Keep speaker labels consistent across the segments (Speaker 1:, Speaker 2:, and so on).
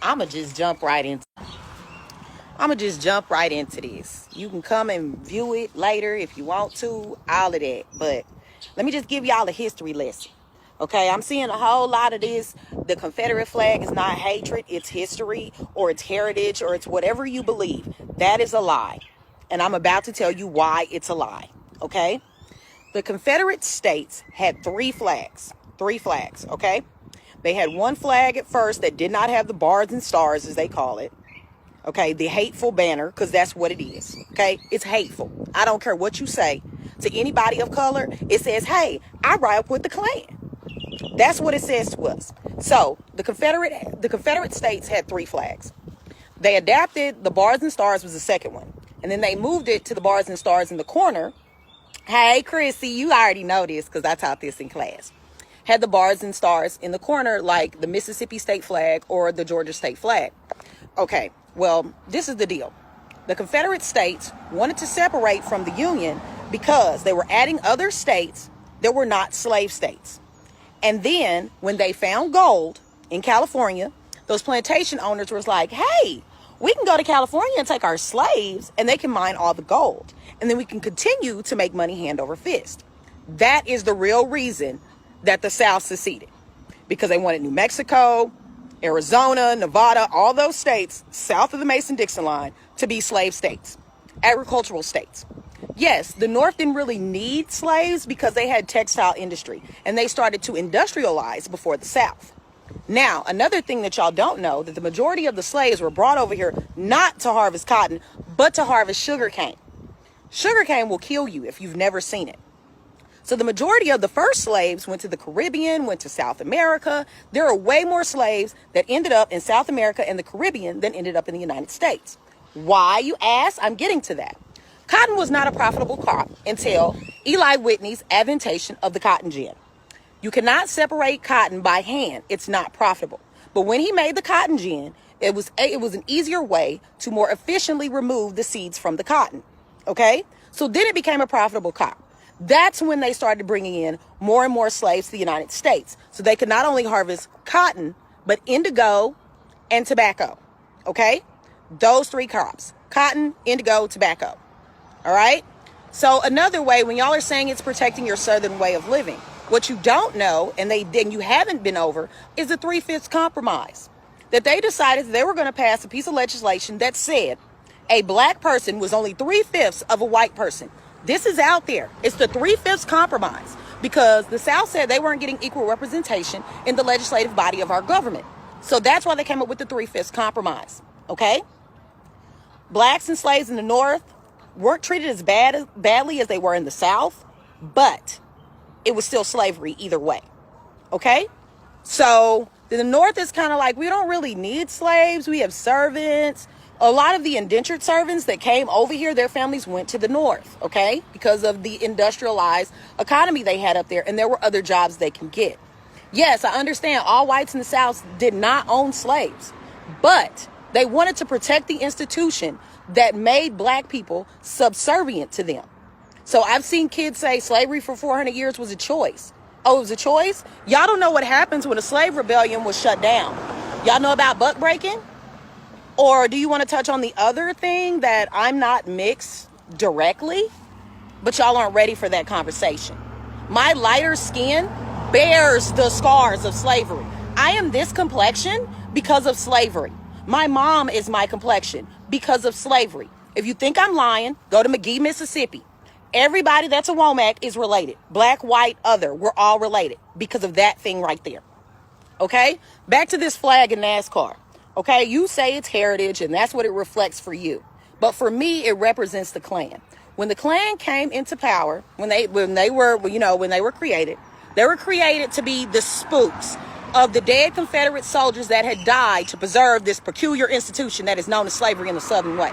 Speaker 1: I'ma just jump right into this. You can come and view it later if you want to, all of that. But let me just give y'all a history lesson. Okay, I'm seeing a whole lot of this. The Confederate flag is not hatred, it's history, or it's heritage, or it's whatever you believe. That is a lie. And I'm about to tell you why it's a lie. Okay? The Confederate States had three flags. Okay? They had one flag at first that did not have the bars and stars, as they call it. Okay, the hateful banner, because that's what it is. Okay, it's hateful. I don't care what you say to anybody of color. It says, hey, I ride with the Klan. That's what it says to us. So the Confederate States had three flags. They adapted the bars and stars was the second one. And then they moved it to the bars and stars in the corner. Hey, Chrissy, you already know this because I taught this in class. Had the bars and stars in the corner like the Mississippi state flag or the Georgia state flag. Okay, well, this is the deal. The Confederate States wanted to separate from the Union because they were adding other states that were not slave states. And then when they found gold in California, those plantation owners was like, hey, we can go to California and take our slaves and they can mine all the gold. And then we can continue to make money hand over fist. That is the real reason that the South seceded, because they wanted New Mexico, Arizona, Nevada, all those states south of the Mason-Dixon line to be slave states, agricultural states. Yes, the North didn't really need slaves because they had textile industry and they started to industrialize before the South. Now, another thing that y'all don't know, that the majority of the slaves were brought over here not to harvest cotton, but to harvest sugar cane. Sugar cane will kill you if you've never seen it. So the majority of the first slaves went to the Caribbean, went to South America. There are way more slaves that ended up in South America and the Caribbean than ended up in the United States. Why, you ask? I'm getting to that. Cotton was not a profitable crop until Eli Whitney's invention of the cotton gin. You cannot separate cotton by hand. It's not profitable. But when he made the cotton gin, it was an easier way to more efficiently remove the seeds from the cotton. Okay? So then it became a profitable crop. That's when they started bringing in more and more slaves to the United States. So they could not only harvest cotton, but indigo and tobacco. Okay? Those three crops. Cotton, indigo, tobacco. All right? So another way, when y'all are saying it's protecting your Southern way of living, what you don't know, and you haven't been over, is the 3/5 compromise. That they decided that they were going to pass a piece of legislation that said a black person was only 3/5 of a white person. This is out there. It's the 3/5 compromise because the South said they weren't getting equal representation in the legislative body of our government. So that's why they came up with the 3/5 compromise. Okay? Blacks and slaves in the North weren't treated as badly as they were in the South, but it was still slavery either way. Okay? So the North is kind of like, we don't really need slaves. We have servants. A lot of the indentured servants that came over here, their families went to the North, okay? Because of the industrialized economy they had up there, and there were other jobs they can get. Yes, I understand all whites in the South did not own slaves, but they wanted to protect the institution that made black people subservient to them. So I've seen kids say slavery for 400 years was a choice. Oh, it was a choice? Y'all don't know what happens when a slave rebellion was shut down. Y'all know about buck breaking? Or do you want to touch on the other thing that I'm not mixed directly, but y'all aren't ready for that conversation? My lighter skin bears the scars of slavery. I am this complexion because of slavery. My mom is my complexion because of slavery. If you think I'm lying, go to McGee, Mississippi. Everybody that's a Womack is related. Black, white, other. We're all related because of that thing right there. Okay? Back to this flag in NASCAR. Okay, you say it's heritage and that's what it reflects for you. But for me, it represents the Klan. When the Klan came into power, when they were created to be the spooks of the dead Confederate soldiers that had died to preserve this peculiar institution that is known as slavery in the Southern way.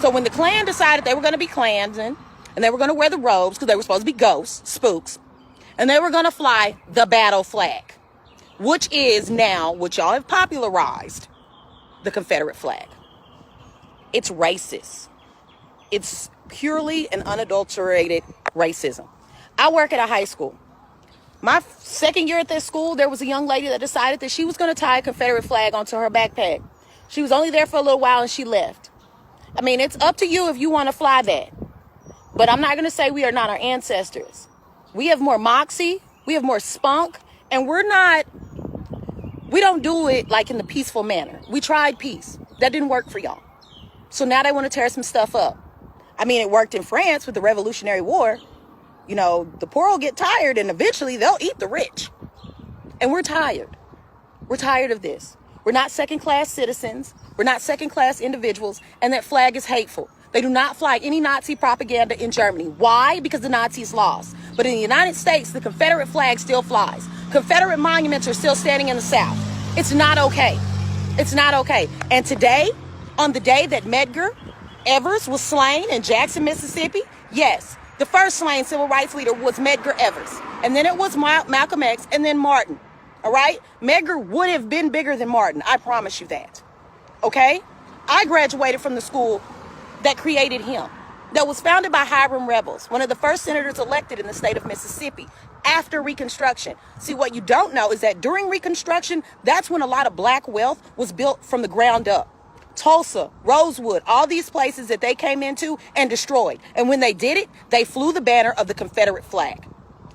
Speaker 1: So when the Klan decided they were going to be Klansmen and they were going to wear the robes because they were supposed to be ghosts, spooks, and they were going to fly the battle flag, which is now what y'all have popularized, the Confederate flag. It's racist. It's purely and unadulterated racism. I work at a high school. My second year at this school, there was a young lady that decided that she was going to tie a Confederate flag onto her backpack. She was only there for a little while and she left. I mean, it's up to you if you want to fly that. But I'm not going to say we are not our ancestors. We have more moxie, we have more spunk, and we don't do it like in the peaceful manner. We tried peace. That didn't work for y'all. So now they want to tear some stuff up. I mean, it worked in France with the Revolutionary War. You know, the poor will get tired and eventually they'll eat the rich. And we're tired. We're tired of this. We're not second-class citizens. We're not second-class individuals. And that flag is hateful. They do not fly any Nazi propaganda in Germany. Why? Because the Nazis lost. But in the United States, the Confederate flag still flies. Confederate monuments are still standing in the South. It's not okay. It's not okay. And today, on the day that Medgar Evers was slain in Jackson, Mississippi, yes, the first slain civil rights leader was Medgar Evers. And then it was Malcolm X and then Martin. All right? Medgar would have been bigger than Martin. I promise you that. Okay? I graduated from the school that created him, that was founded by Hiram Rebels, one of the first senators elected in the state of Mississippi after Reconstruction. See, what you don't know is that during Reconstruction, that's when a lot of black wealth was built from the ground up. Tulsa, Rosewood, all these places that they came into and destroyed. And when they did it, they flew the banner of the Confederate flag.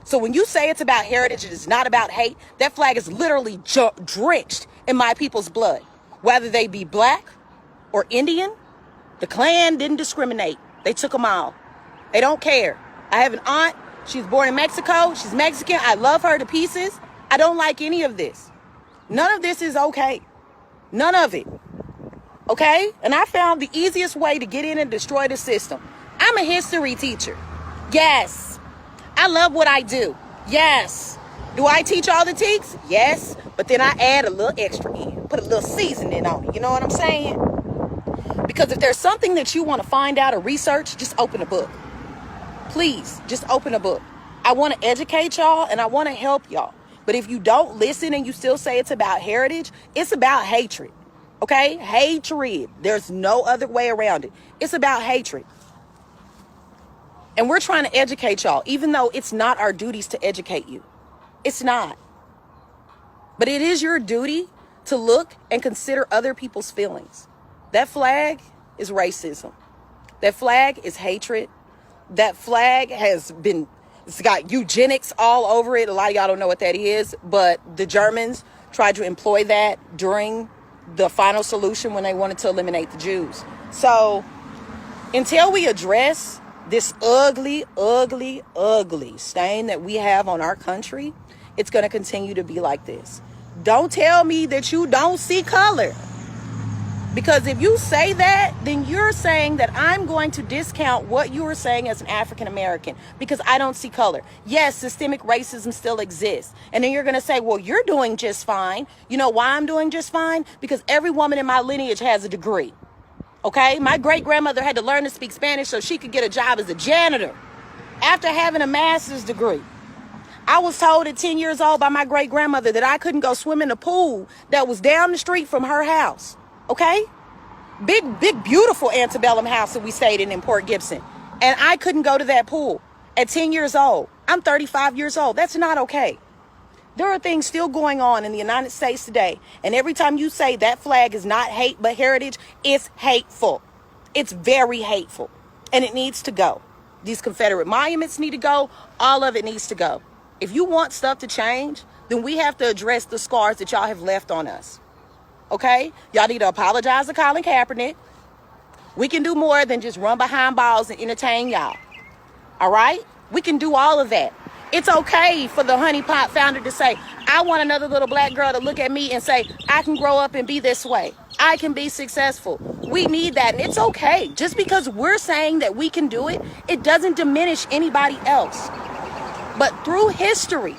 Speaker 1: So when you say it's about heritage, it is not about hate. That flag is literally drenched in my people's blood, whether they be black or Indian. The Klan didn't discriminate. They took them all. They don't care. I have an aunt. She was born in Mexico. She's Mexican. I love her to pieces. I don't like any of this. None of this is okay. None of it. Okay? And I found the easiest way to get in and destroy the system. I'm a history teacher. Yes. I love what I do. Yes. Do I teach all the teaks? Yes. But then I add a little extra in. Put a little seasoning on it. You know what I'm saying? Because if there's something that you want to find out or research, just open a book. Please, just open a book. I want to educate y'all and I want to help y'all. But if you don't listen and you still say it's about heritage, it's about hatred. Okay? Hatred. There's no other way around it. It's about hatred. And we're trying to educate y'all, even though it's not our duties to educate you. It's not. But it is your duty to look and consider other people's feelings. That flag is racism. That flag is hatred. That flag it's got eugenics all over it. A lot of y'all don't know what that is, but the Germans tried to employ that during the final solution when they wanted to eliminate the Jews. So until we address this ugly, ugly, ugly stain that we have on our country, it's going to continue to be like this. Don't tell me that you don't see color. Because if you say that, then you're saying that I'm going to discount what you are saying as an African American because I don't see color. Yes, systemic racism still exists. And then you're going to say, well, you're doing just fine. You know why I'm doing just fine? Because every woman in my lineage has a degree. Okay? My great-grandmother had to learn to speak Spanish so she could get a job as a janitor after having a master's degree. I was told at 10 years old by my great-grandmother that I couldn't go swim in the pool that was down the street from her house. Okay? Big, beautiful antebellum house that we stayed in Port Gibson. And I couldn't go to that pool at 10 years old. I'm 35 years old. That's not okay. There are things still going on in the United States today. And every time you say that flag is not hate but heritage, it's hateful. It's very hateful. And it needs to go. These Confederate monuments need to go. All of it needs to go. If you want stuff to change, then we have to address the scars that y'all have left on us. Okay? Y'all need to apologize to Colin Kaepernick. We can do more than just run behind balls and entertain y'all. All right? We can do all of that. It's okay for the Honey Pot founder to say, I want another little black girl to look at me and say, I can grow up and be this way. I can be successful. We need that. And it's okay. Just because we're saying that we can do it, it doesn't diminish anybody else. But through history,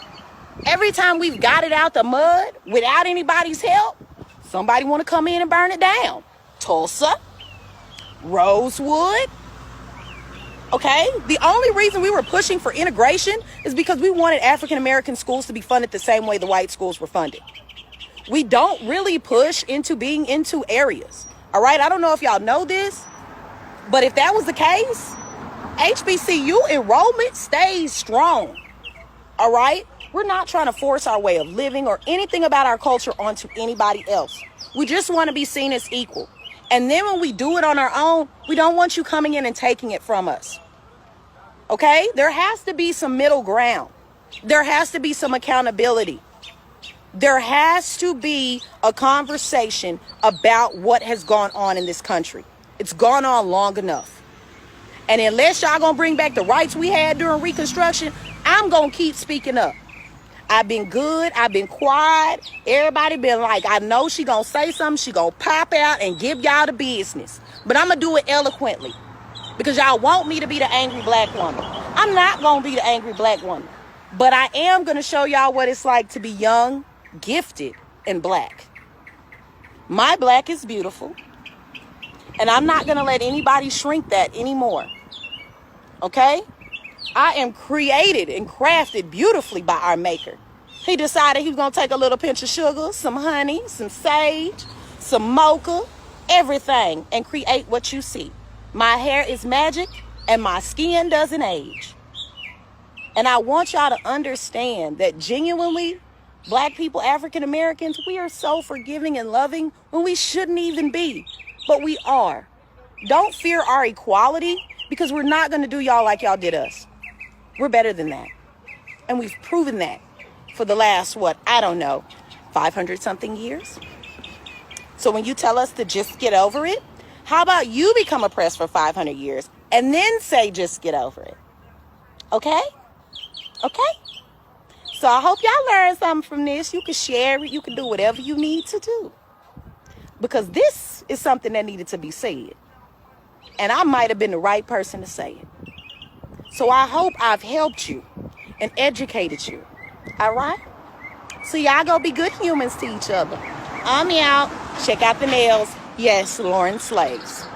Speaker 1: every time we've got it out the mud without anybody's help, somebody want to come in and burn it down. Tulsa, Rosewood. Okay? The only reason we were pushing for integration is because we wanted African American schools to be funded the same way the white schools were funded. We don't really push into being into areas. All right? I don't know if y'all know this, but if that was the case, HBCU enrollment stays strong. All right? We're not trying to force our way of living or anything about our culture onto anybody else. We just want to be seen as equal. And then when we do it on our own, we don't want you coming in and taking it from us. Okay? There has to be some middle ground. There has to be some accountability. There has to be a conversation about what has gone on in this country. It's gone on long enough. And unless y'all gonna bring back the rights we had during Reconstruction, I'm gonna keep speaking up. I've been good. I've been quiet. Everybody been like, I know she gonna say something. She gonna pop out and give y'all the business. But I'm gonna do it eloquently because y'all want me to be the angry black woman. I'm not gonna be the angry black woman. But I am gonna show y'all what it's like to be young, gifted, and black. My black is beautiful. And I'm not gonna let anybody shrink that anymore. Okay? I am created and crafted beautifully by our maker. He decided he was going to take a little pinch of sugar, some honey, some sage, some mocha, everything, and create what you see. My hair is magic and my skin doesn't age. And I want y'all to understand that genuinely, black people, African Americans, we are so forgiving and loving when we shouldn't even be. But we are. Don't fear our equality because we're not going to do y'all like y'all did us. We're better than that. And we've proven that for the last, 500 something years. So when you tell us to just get over it, how about you become oppressed for 500 years and then say just get over it? Okay? Okay? So I hope y'all learned something from this. You can share it. You can do whatever you need to do. Because this is something that needed to be said. And I might have been the right person to say it. So I hope I've helped you and educated you. All right? So y'all go be good humans to each other. I'm out. Check out the nails. Yes, Lauren Slaves.